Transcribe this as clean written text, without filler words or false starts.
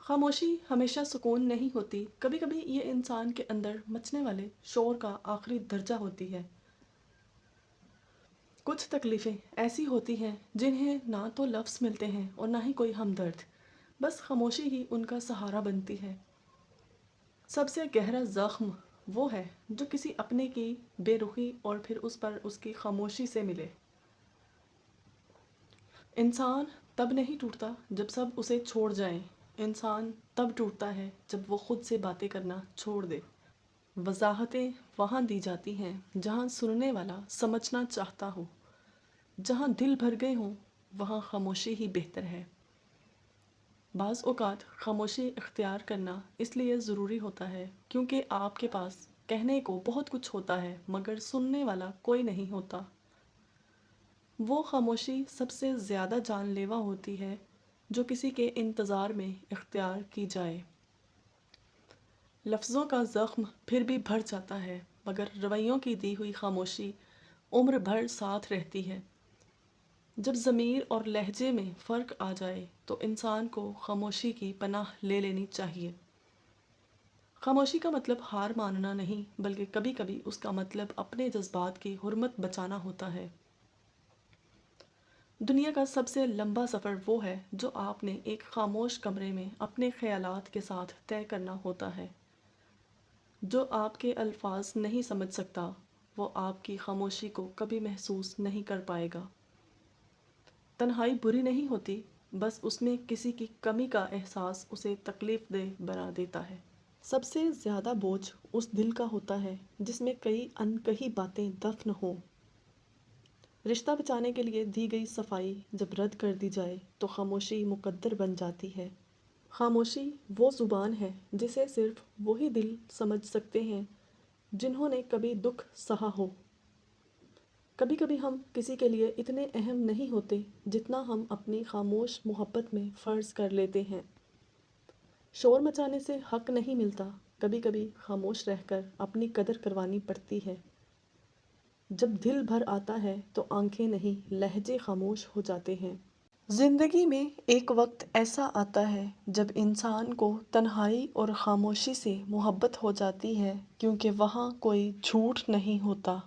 خاموشی ہمیشہ سکون نہیں ہوتی، کبھی کبھی یہ انسان کے اندر مچنے والے شور کا آخری درجہ ہوتی ہے۔ کچھ تکلیفیں ایسی ہوتی ہیں جنہیں نہ تو لفظ ملتے ہیں اور نہ ہی کوئی ہمدرد، بس خاموشی ہی ان کا سہارا بنتی ہے۔ سب سے گہرا زخم وہ ہے جو کسی اپنے کی بے رخی اور پھر اس پر اس کی خاموشی سے ملے۔ انسان تب نہیں ٹوٹتا جب سب اسے چھوڑ جائیں، انسان تب ٹوٹتا ہے جب وہ خود سے باتیں کرنا چھوڑ دے۔ وضاحتیں وہاں دی جاتی ہیں جہاں سننے والا سمجھنا چاہتا ہو، جہاں دل بھر گئے ہوں وہاں خاموشی ہی بہتر ہے۔ بعض اوقات خاموشی اختیار کرنا اس لیے ضروری ہوتا ہے کیونکہ آپ کے پاس کہنے کو بہت کچھ ہوتا ہے مگر سننے والا کوئی نہیں ہوتا۔ وہ خاموشی سب سے زیادہ جان لیوا ہوتی ہے جو کسی کے انتظار میں اختیار کی جائے۔ لفظوں کا زخم پھر بھی بھر جاتا ہے مگر رویوں کی دی ہوئی خاموشی عمر بھر ساتھ رہتی ہے۔ جب ضمیر اور لہجے میں فرق آ جائے تو انسان کو خاموشی کی پناہ لے لینی چاہیے۔ خاموشی کا مطلب ہار ماننا نہیں، بلکہ کبھی کبھی اس کا مطلب اپنے جذبات کی حرمت بچانا ہوتا ہے۔ دنیا کا سب سے لمبا سفر وہ ہے جو آپ نے ایک خاموش کمرے میں اپنے خیالات کے ساتھ طے کرنا ہوتا ہے۔ جو آپ کے الفاظ نہیں سمجھ سکتا وہ آپ کی خاموشی کو کبھی محسوس نہیں کر پائے گا۔ تنہائی بری نہیں ہوتی، بس اس میں کسی کی کمی کا احساس اسے تکلیف دہ بنا دیتا ہے۔ سب سے زیادہ بوجھ اس دل کا ہوتا ہے جس میں کئی انکہی باتیں دفن ہوں۔ رشتہ بچانے کے لیے دی گئی صفائی جب رد کر دی جائے تو خاموشی مقدر بن جاتی ہے۔ خاموشی وہ زبان ہے جسے صرف وہی دل سمجھ سکتے ہیں جنہوں نے کبھی دکھ سہا ہو۔ کبھی کبھی ہم کسی کے لیے اتنے اہم نہیں ہوتے جتنا ہم اپنی خاموش محبت میں فرض کر لیتے ہیں۔ شور مچانے سے حق نہیں ملتا، کبھی کبھی خاموش رہ کر اپنی قدر کروانی پڑتی ہے۔ جب دل بھر آتا ہے تو آنکھیں نہیں لہجے خاموش ہو جاتے ہیں۔ زندگی میں ایک وقت ایسا آتا ہے جب انسان کو تنہائی اور خاموشی سے محبت ہو جاتی ہے کیونکہ وہاں کوئی جھوٹ نہیں ہوتا،